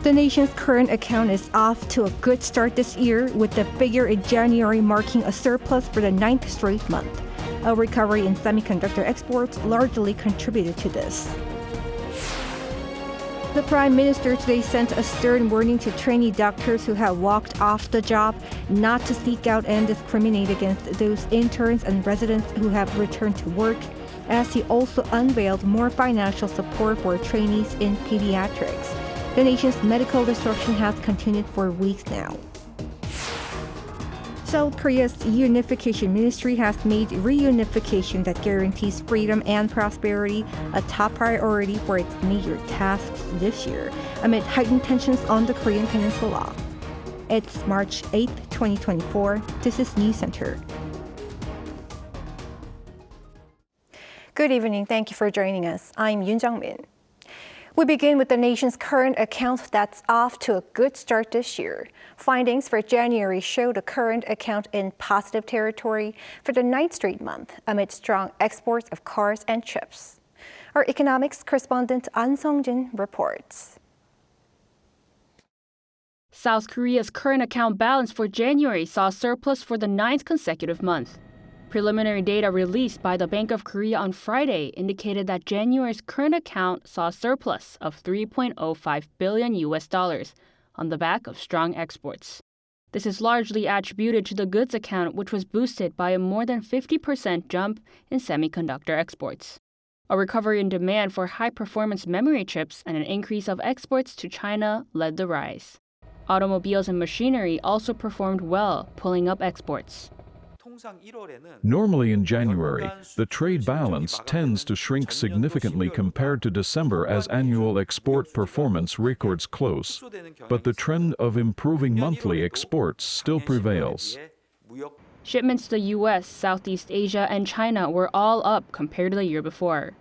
The nation's current account is off to a good start this year, with the figure in January marking a surplus for the 9th straight month. A recovery in semiconductor exports largely contributed to this. The Prime Minister today sent a stern warning to trainee doctors who have walked off the job not to seek out and discriminate against those interns and residents who have returned to work, as he also unveiled more financial support for trainees in pediatrics. The nation's medical disruption has continued for weeks now. South Korea's Unification Ministry has made reunification that guarantees freedom and prosperity a top priority for its major tasks this year, amid heightened tensions on the Korean Peninsula. It's March 8, 2024. This is Newscenter. Good evening. Thank you for joining us. I'm Yoon Jung-min. We begin with the nation's current account that's off to a good start this year. Findings for January show the current account in positive territory for the 9th straight month amid strong exports of cars and chips. Our economics correspondent An Sung-jin reports. South Korea's current account balance for January saw a surplus for the 9th consecutive month. Preliminary data released by the Bank of Korea on Friday indicated that January's current account saw a surplus of $3.05 billion on the back of strong exports. This is largely attributed to the goods account, which was boosted by a more than 50% jump in semiconductor exports. A recovery in demand for high-performance memory chips and an increase of exports to China led the rise. Automobiles and machinery also performed well, pulling up exports. Normally in January, the trade balance tends to shrink significantly compared to December as annual export performance records close, but the trend of improving monthly exports still prevails. Shipments to the U.S., Southeast Asia, and China were all up compared to the year before.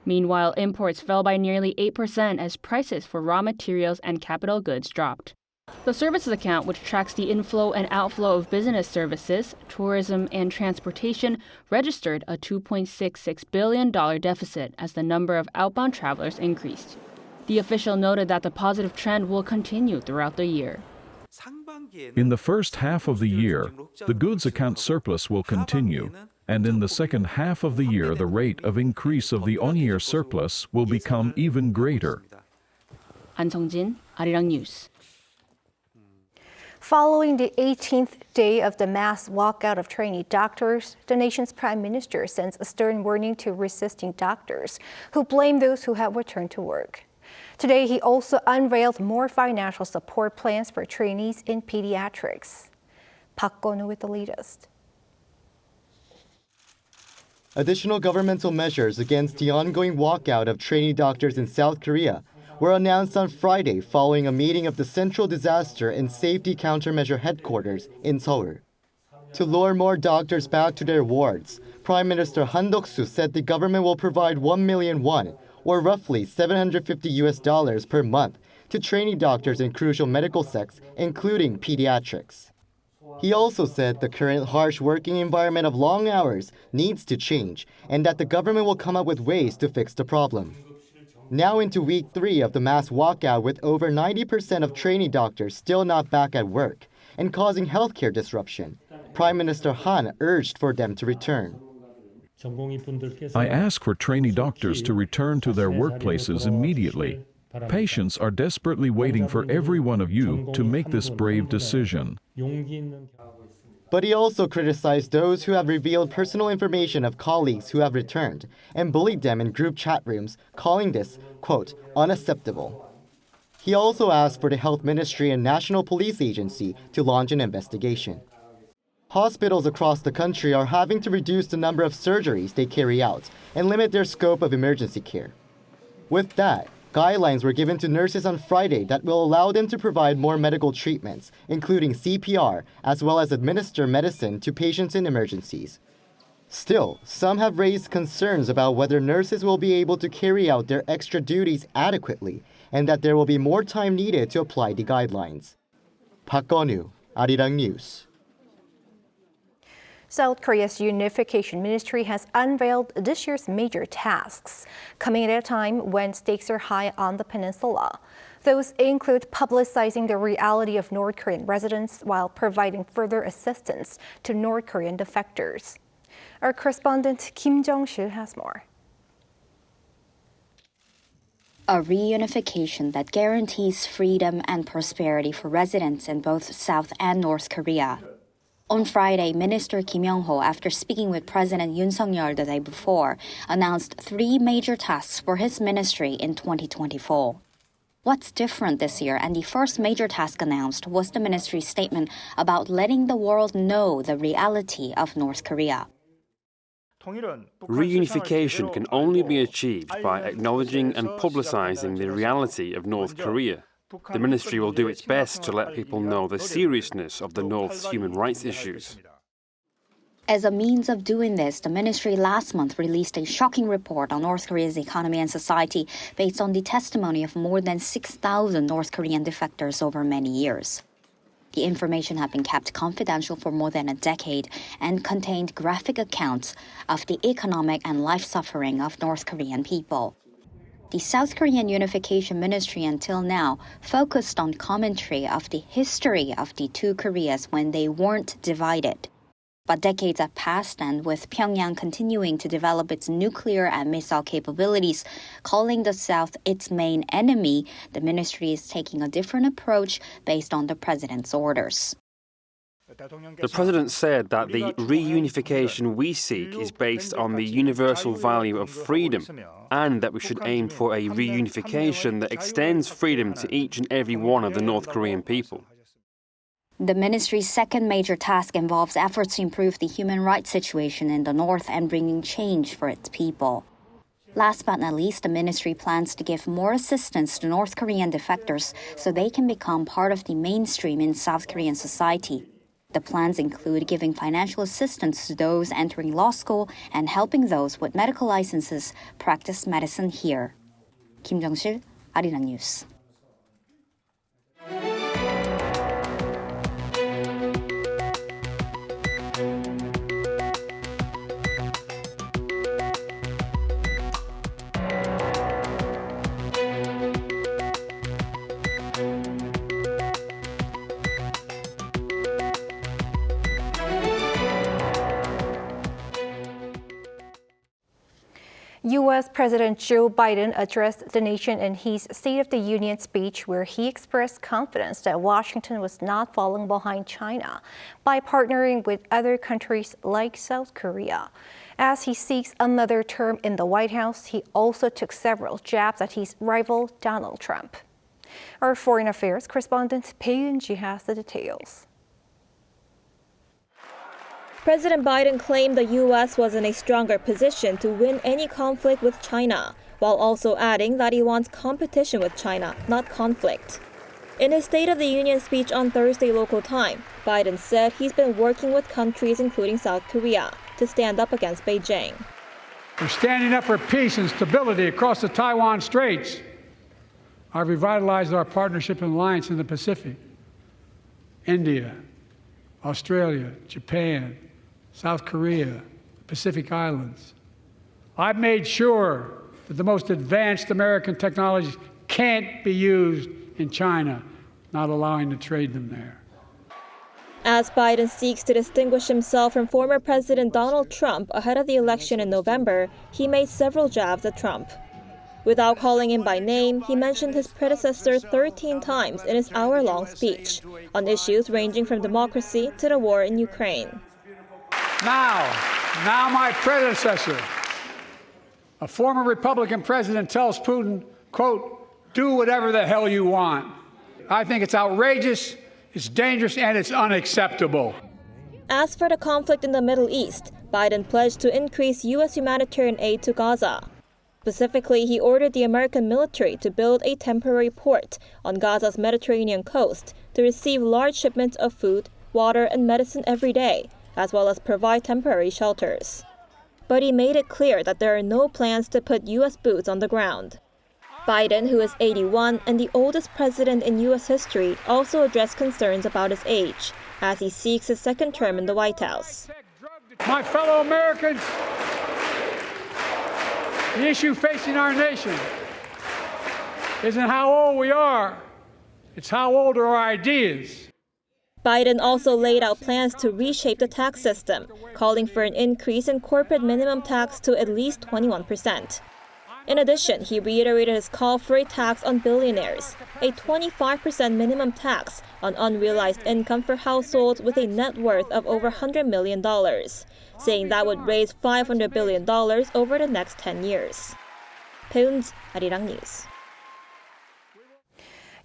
Meanwhile, imports fell by nearly 8% as prices for raw materials and capital goods dropped. The services account, which tracks the inflow and outflow of business services, tourism, and transportation, registered a $2.66 billion deficit as the number of outbound travelers increased. The official noted that the positive trend will continue throughout the year. In the first half of the year, the goods account surplus will continue, and in the second half of the year, the rate of increase of the on-year surplus will become even greater. An Sung-jin, Arirang News. Following the 18th day of the mass walkout of trainee doctors, the nation's prime minister sends a stern warning to resisting doctors who blame those who have returned to work. Today, he also unveiled more financial support plans for trainees in pediatrics. Park Kwon with the latest. Additional governmental measures against the ongoing walkout of trainee doctors in South Korea were announced on Friday following a meeting of the Central Disaster and Safety Countermeasure Headquarters in Seoul. To lure more doctors back to their wards, Prime Minister Han Dok-soo said the government will provide 1 million won, or roughly $750 per month, to trainee doctors in crucial medical sectors, including pediatrics. He also said the current harsh working environment of long hours needs to change, and that the government will come up with ways to fix the problem. Now into week 3 of the mass walkout, with over 90% of trainee doctors still not back at work and causing healthcare disruption, Prime Minister Han urged for them to return. I ask for trainee doctors to return to their workplaces immediately. Patients are desperately waiting for every one of you to make this brave decision. But he also criticized those who have revealed personal information of colleagues who have returned and bullied them in group chat rooms, calling this, quote, unacceptable. He also asked for the Health Ministry and National Police Agency to launch an investigation. Hospitals across the country are having to reduce the number of surgeries they carry out and limit their scope of emergency care. With that, guidelines were given to nurses on Friday that will allow them to provide more medical treatments, including CPR, as well as administer medicine to patients in emergencies. Still, some have raised concerns about whether nurses will be able to carry out their extra duties adequately and that there will be more time needed to apply the guidelines. Park Kwon, Arirang News. South Korea's Unification Ministry has unveiled this year's major tasks, coming at a time when stakes are high on the peninsula. Those include publicizing the reality of North Korean residents while providing further assistance to North Korean defectors. Our correspondent Kim Jong-sil has more. A reunification that guarantees freedom and prosperity for residents in both South and North Korea. On Friday, Minister Kim Yong-ho, after speaking with President Yoon Suk-yeol the day before, announced 3 major tasks for his ministry in 2024. What's different this year, and the first major task announced, was the ministry's statement about letting the world know the reality of North Korea. Reunification can only be achieved by acknowledging and publicizing the reality of North Korea. The ministry will do its best to let people know the seriousness of the North's human rights issues. As a means of doing this, the ministry last month released a shocking report on North Korea's economy and society based on the testimony of more than 6,000 North Korean defectors over many years. The information had been kept confidential for more than a decade and contained graphic accounts of the economic and life suffering of North Korean people. The South Korean Unification Ministry until now focused on commentary of the history of the two Koreas when they weren't divided. But decades have passed, and with Pyongyang continuing to develop its nuclear and missile capabilities, calling the South its main enemy, the ministry is taking a different approach based on the president's orders. The president said that the reunification we seek is based on the universal value of freedom, and that we should aim for a reunification that extends freedom to each and every one of the North Korean people. The ministry's second major task involves efforts to improve the human rights situation in the North and bringing change for its people. Last but not least, the ministry plans to give more assistance to North Korean defectors so they can become part of the mainstream in South Korean society. The plans include giving financial assistance to those entering law school and helping those with medical licenses practice medicine here. Kim Jong-sil, Arirang News. U.S. President Joe Biden addressed the nation in his State of the Union speech, where he expressed confidence that Washington was not falling behind China by partnering with other countries like South Korea. As he seeks another term in the White House, he also took several jabs at his rival Donald Trump. Our Foreign Affairs correspondent Bae Yoon-ji has the details. President Biden claimed the U.S. was in a stronger position to win any conflict with China, while also adding that he wants competition with China, not conflict. In his State of the Union speech on Thursday local time, Biden said he's been working with countries including South Korea to stand up against Beijing. We're standing up for peace and stability across the Taiwan Straits. I've revitalized our partnership and alliance in the Pacific. India, Australia, Japan, South Korea, Pacific Islands. I've made sure that the most advanced American technologies can't be used in China, not allowing to trade them there. As Biden seeks to distinguish himself from former President Donald Trump ahead of the election in November, he made several jabs at Trump. Without calling him by name, he mentioned his predecessor 13 times in his hour-long speech on issues ranging from democracy to the war in Ukraine. Now my predecessor, a former Republican president, tells Putin, quote, "Do whatever the hell you want." I think it's outrageous, it's dangerous, and it's unacceptable. As for the conflict in the Middle East, Biden pledged to increase U.S. humanitarian aid to Gaza. Specifically, he ordered the American military to build a temporary port on Gaza's Mediterranean coast to receive large shipments of food, water, and medicine every day, as well as provide temporary shelters. But he made it clear that there are no plans to put U.S. boots on the ground. Biden, who is 81 and the oldest president in U.S. history, also addressed concerns about his age, as he seeks his second term in the White House. My fellow Americans, the issue facing our nation isn't how old we are, it's how old are our ideas. Biden also laid out plans to reshape the tax system, calling for an increase in corporate minimum tax to at least 21%. In addition, he reiterated his call for a tax on billionaires, a 25% minimum tax on unrealized income for households with a net worth of over $100 million, saying that would raise $500 billion over the next 10 years. Peun's Arirang News.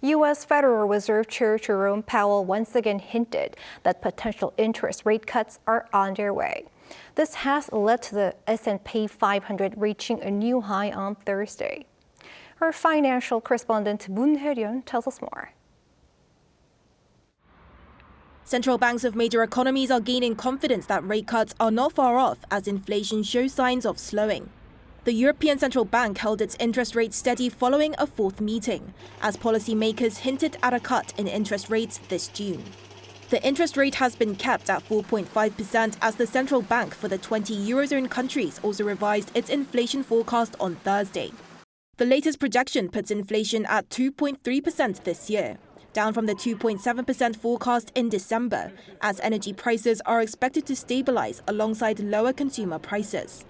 U.S. Federal Reserve Chair Jerome Powell once again hinted that potential interest rate cuts are on their way. This has led to the S&P 500 reaching a new high on Thursday. Our financial correspondent Moon Hye-ryun tells us more. Central banks of major economies are gaining confidence that rate cuts are not far off as inflation shows signs of slowing. The European Central Bank held its interest rate steady following a fourth meeting, as policymakers hinted at a cut in interest rates this June. The interest rate has been kept at 4.5% as the central bank for the 20 Eurozone countries also revised its inflation forecast on Thursday. The latest projection puts inflation at 2.3% this year, down from the 2.7% forecast in December, as energy prices are expected to stabilize alongside lower consumer prices.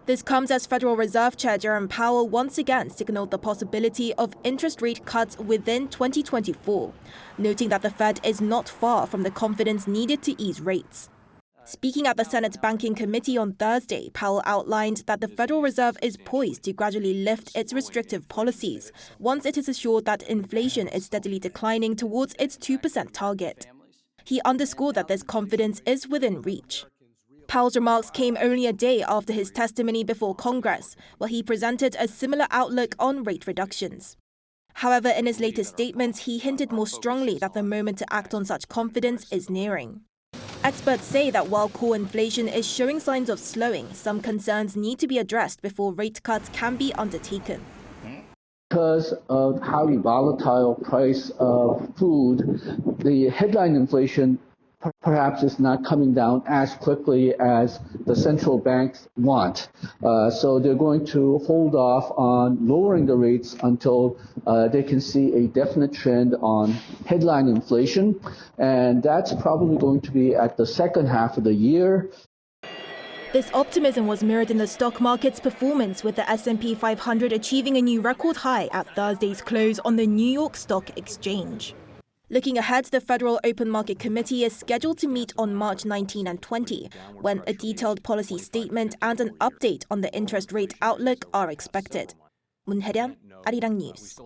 This comes as Federal Reserve Chair Jerome Powell once again signaled the possibility of interest rate cuts within 2024, noting that the Fed is not far from the confidence needed to ease rates. Speaking at the Senate Banking Committee on Thursday, Powell outlined that the Federal Reserve is poised to gradually lift its restrictive policies once it is assured that inflation is steadily declining towards its 2% target. He underscored that this confidence is within reach. Powell's remarks came only a day after his testimony before Congress, where he presented a similar outlook on rate reductions. However, in his latest statements, he hinted more strongly that the moment to act on such confidence is nearing. Experts say that while core inflation is showing signs of slowing, some concerns need to be addressed before rate cuts can be undertaken. Because of highly volatile price of food, the headline inflation perhaps is not coming down as quickly as the central banks want. So they're going to hold off on lowering the rates until they can see a definite trend on headline inflation. And that's probably going to be at the second half of the year. This optimism was mirrored in the stock market's performance, with the S&P 500 achieving a new record high at Thursday's close on the New York Stock Exchange. Looking ahead, the Federal Open Market Committee is scheduled to meet on March 19 and 20, when a detailed policy statement and an update on the interest rate outlook are expected. Moon Hye-ryun, Arirang News.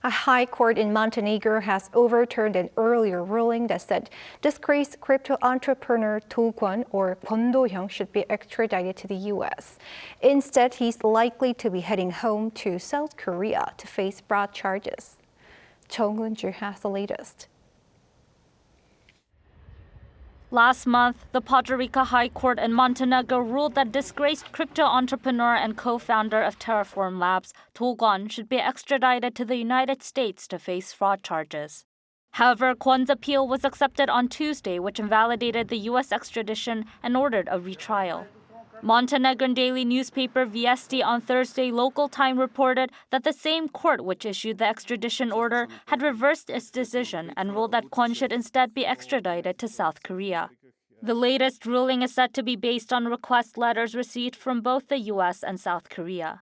A high court in Montenegro has overturned an earlier ruling that said disgraced crypto entrepreneur Kwon, or Kwon-do should be extradited to the U.S. Instead, he's likely to be heading home to South Korea to face fraud charges. Chung Eun-ju has the latest. Last month, the Puerto Rico High Court in Montenegro ruled that disgraced crypto entrepreneur and co-founder of Terraform Labs, Kwon, should be extradited to the United States to face fraud charges. However, Kwon's appeal was accepted on Tuesday, which invalidated the U.S. extradition and ordered a retrial. Montenegrin daily newspaper Vijesti on Thursday local time reported that the same court which issued the extradition order had reversed its decision and ruled that Kwon should instead be extradited to South Korea. The latest ruling is said to be based on request letters received from both the U.S. and South Korea.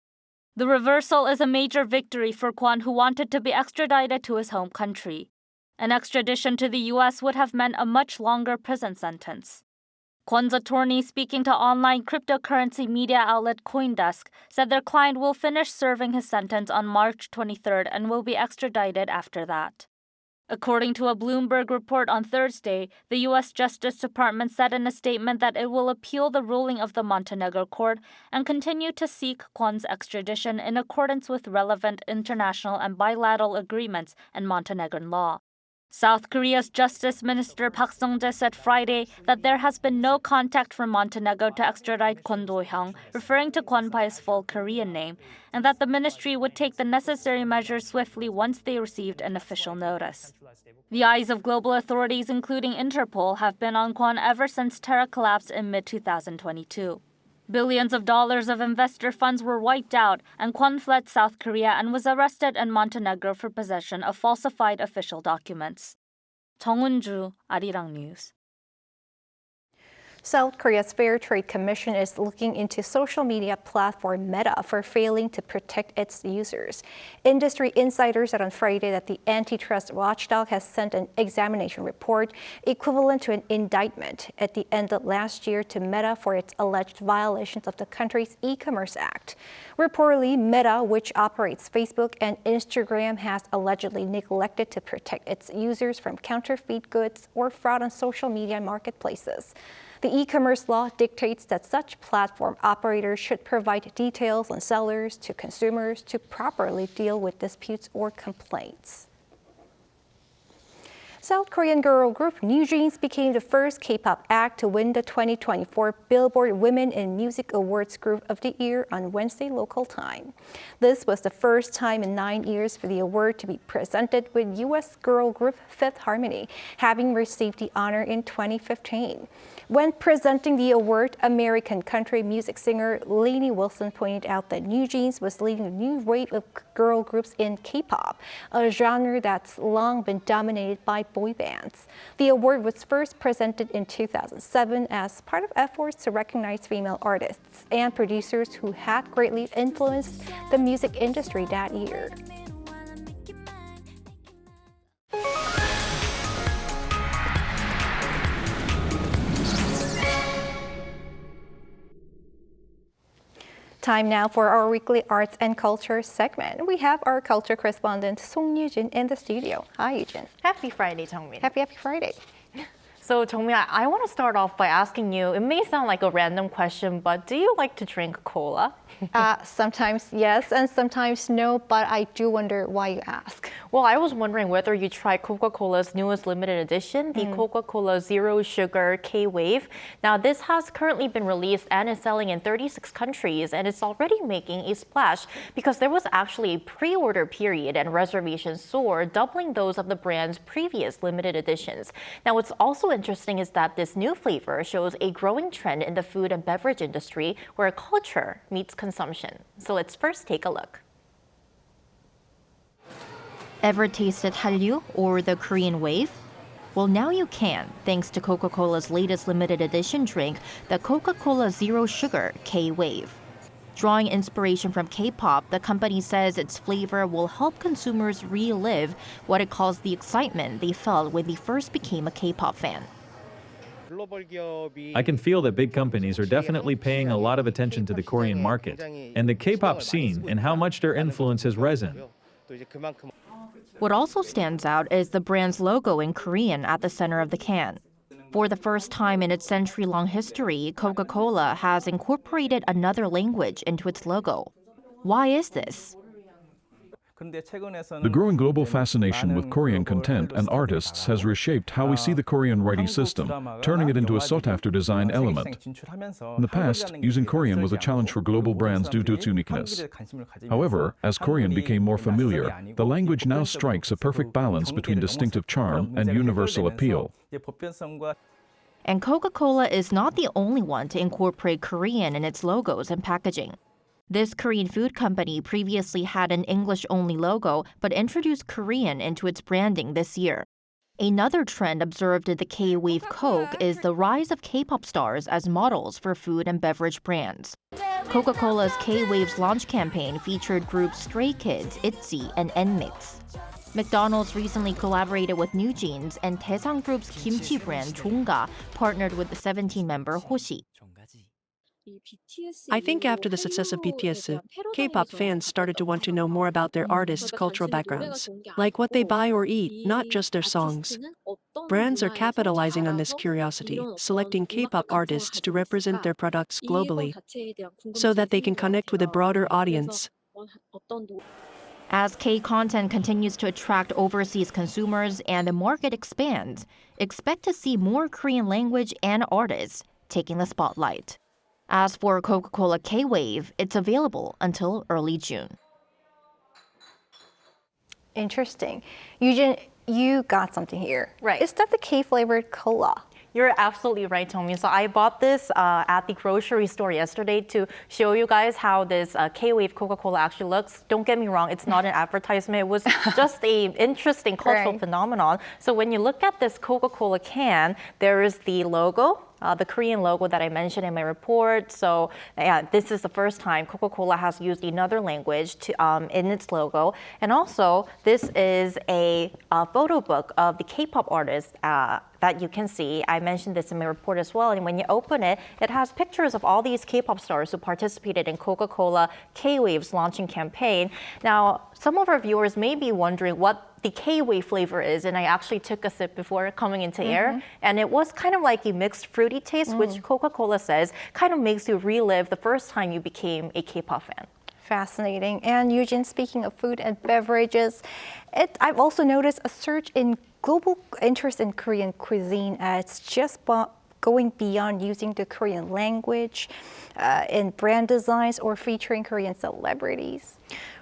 The reversal is a major victory for Kwon, who wanted to be extradited to his home country. An extradition to the U.S. would have meant a much longer prison sentence. Kwon's attorney, speaking to online cryptocurrency media outlet CoinDesk, said their client will finish serving his sentence on March 23rd and will be extradited after that. According to a Bloomberg report on Thursday, the U.S. Justice Department said in a statement that it will appeal the ruling of the Montenegro court and continue to seek Kwon's extradition in accordance with relevant international and bilateral agreements and Montenegrin law. South Korea's Justice Minister Park Sung-jae said Friday that there has been no contact from Montenegro to extradite Kwon Do-hyung, referring to Kwon by his full Korean name, and that the ministry would take the necessary measures swiftly once they received an official notice. The eyes of global authorities, including Interpol, have been on Kwon ever since Terra collapsed in mid-2022. Billions of dollars of investor funds were wiped out, and Kwon fled South Korea and was arrested in Montenegro for possession of falsified official documents. 정은주, Arirang News. South Korea's Fair Trade Commission is looking into social media platform Meta for failing to protect its users. Industry insiders said on Friday that the antitrust watchdog has sent an examination report equivalent to an indictment at the end of last year to Meta for its alleged violations of the country's e-commerce act. Reportedly, Meta, which operates Facebook and Instagram, has allegedly neglected to protect its users from counterfeit goods or fraud on social media marketplaces. The e-commerce law dictates that such platform operators should provide details on sellers to consumers to properly deal with disputes or complaints. South Korean girl group NewJeans became the first K-pop act to win the 2024 Billboard Women in Music Awards Group of the Year on Wednesday local time. This was the first time in 9 years for the award to be presented, with U.S. girl group Fifth Harmony having received the honor in 2015. When presenting the award, American country music singer Lainey Wilson pointed out that NewJeans was leading a new wave of girl groups in K-pop, a genre that's long been dominated by boy bands. The award was first presented in 2007 as part of efforts to recognize female artists and producers who had greatly influenced the music industry that year. Time now for our weekly arts and culture segment. We have our culture correspondent Song Yujin in the studio. Hi, Yujin. Happy Friday, Jungmin. Happy Friday. So, Jungmin, I want to start off by asking you, it may sound like a random question, but do you like to drink cola? Sometimes yes, and sometimes no, but I do wonder why you ask. Well, I was wondering whether you tried Coca-Cola's newest limited edition, the Coca-Cola Zero Sugar K-Wave. Now, this has currently been released and is selling in 36 countries, and it's already making a splash because there was actually a pre-order period and reservations soared, doubling those of the brand's previous limited editions. Now, what's also interesting is that this new flavor shows a growing trend in the food and beverage industry where culture meets consumption. So let's first take a look. Ever tasted Hallyu, or the Korean wave? Well, now you can, thanks to Coca-Cola's latest limited edition drink, the Coca-Cola Zero Sugar K-Wave. Drawing inspiration from K-pop, the company says its flavor will help consumers relive what it calls the excitement they felt when they first became a K-pop fan. I can feel that big companies are definitely paying a lot of attention to the Korean market and the K-pop scene and how much their influence has risen. What also stands out is the brand's logo in Korean at the center of the can. For the first time in its century-long history, Coca-Cola has incorporated another language into its logo. Why is this? The growing global fascination with Korean content and artists has reshaped how we see the Korean writing system, turning it into a sought-after design element. In the past, using Korean was a challenge for global brands due to its uniqueness. However, as Korean became more familiar, the language now strikes a perfect balance between distinctive charm and universal appeal. And Coca-Cola is not the only one to incorporate Korean in its logos and packaging. This Korean food company previously had an English-only logo, but introduced Korean into its branding this year. Another trend observed in the K-Wave Coke is the rise of K-pop stars as models for food and beverage brands. Coca-Cola's K-Wave's launch campaign featured groups Stray Kids, ITZY, and NMIX. McDonald's recently collaborated with NewJeans, and Daesang Group's kimchi brand 종가 partnered with the 17-member Hoshi. I think after the success of BTS, K-pop fans started to want to know more about their artists' cultural backgrounds, like what they buy or eat, not just their songs. Brands are capitalizing on this curiosity, selecting K-pop artists to represent their products globally, so that they can connect with a broader audience. As K-content continues to attract overseas consumers and the market expands, expect to see more Korean language and artists taking the spotlight. As for Coca-Cola K-Wave, it's available until early June. Interesting. Eugene, you got something here. Right. Is that the K-flavored cola? You're absolutely right, Tommy. So I bought this at the grocery store yesterday to show you guys how this K-Wave Coca-Cola actually looks. Don't get me wrong, it's not an advertisement. It was just an interesting cultural phenomenon. So when you look at this Coca-Cola can, there is the logo, the Korean logo that I mentioned in my report. So yeah, this is the first time Coca-Cola has used another language in its logo. And also, this is a photo book of the K-pop artists that you can see. I mentioned this in my report as well. And when you open it, it has pictures of all these K-pop stars who participated in Coca-Cola K-Wave's launching campaign. Now, some of our viewers may be wondering what the K-Wave flavor is, and I actually took a sip before coming into air, and it was kind of like a mixed fruity taste, which Coca-Cola says kind of makes you relive the first time you became a K-pop fan. Fascinating. And Eugene, speaking of food and beverages, I've also noticed a surge in global interest in Korean cuisine. It's just going beyond using the Korean language in brand designs or featuring Korean celebrities.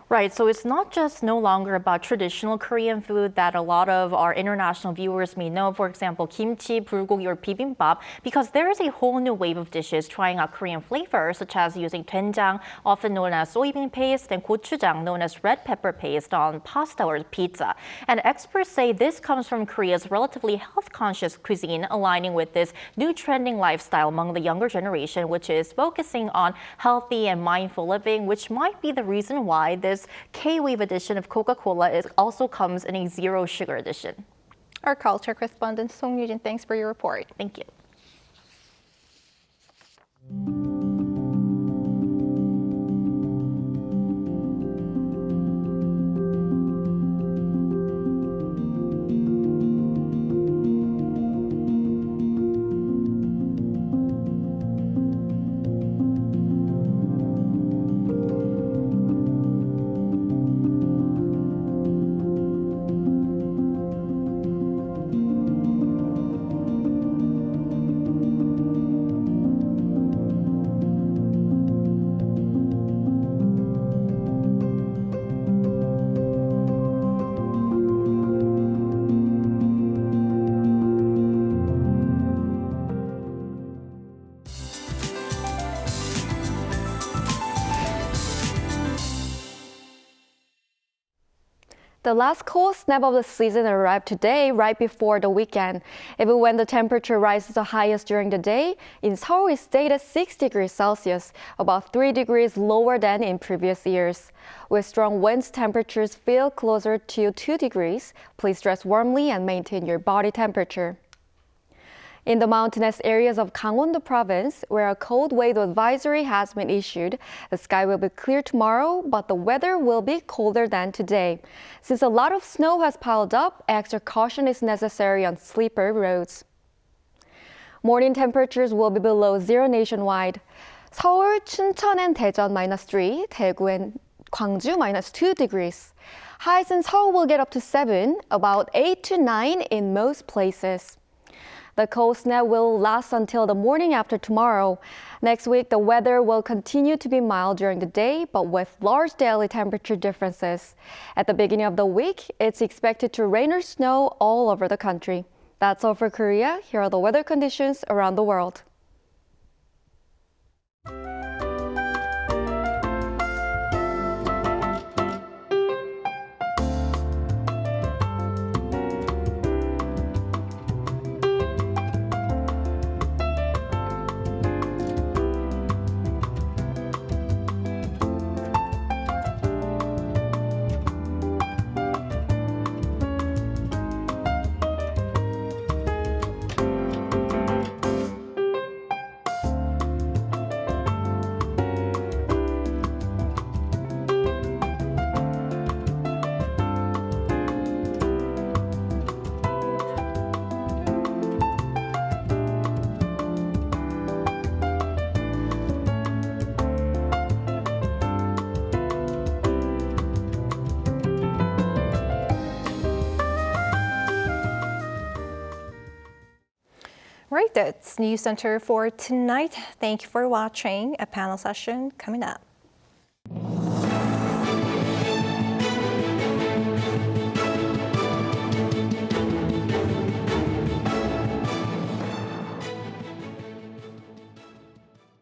Right, so it's not just no longer about traditional Korean food that a lot of our international viewers may know, for example, kimchi, bulgogi, or bibimbap, because there is a whole new wave of dishes trying out Korean flavors, such as using doenjang, often known as soybean paste, and gochujang, known as red pepper paste, on pasta or pizza. And experts say this comes from Korea's relatively health-conscious cuisine, aligning with this new trending lifestyle among the younger generation, which is focusing on healthy and mindful living, which might be the reason why this K-Wave edition of Coca-Cola also comes in a zero sugar edition. Our culture correspondent Song Yujin, thanks for your report. Thank you. The last cold snap of the season arrived today, right before the weekend. Even when the temperature rises the highest during the day, in Seoul it stayed at 6 degrees Celsius, about 3 degrees lower than in previous years. With strong winds, temperatures feel closer to 2 degrees. Please dress warmly and maintain your body temperature. In the mountainous areas of Gangwon-do province, where a cold wave advisory has been issued, the sky will be clear tomorrow, but the weather will be colder than today. Since a lot of snow has piled up, extra caution is necessary on slippery roads. Morning temperatures will be below zero nationwide. 서울, 춘천 and Daejeon -3, Daegu and Gwangju -2 degrees. Highs in Seoul will get up to 7, about 8 to 9 in most places. The cold snap will last until the morning after tomorrow. Next week, the weather will continue to be mild during the day, but with large daily temperature differences. At the beginning of the week, it's expected to rain or snow all over the country. That's all for Korea. Here are the weather conditions around the world. Right, that's Newscenter for tonight. Thank you for watching. A panel session coming up.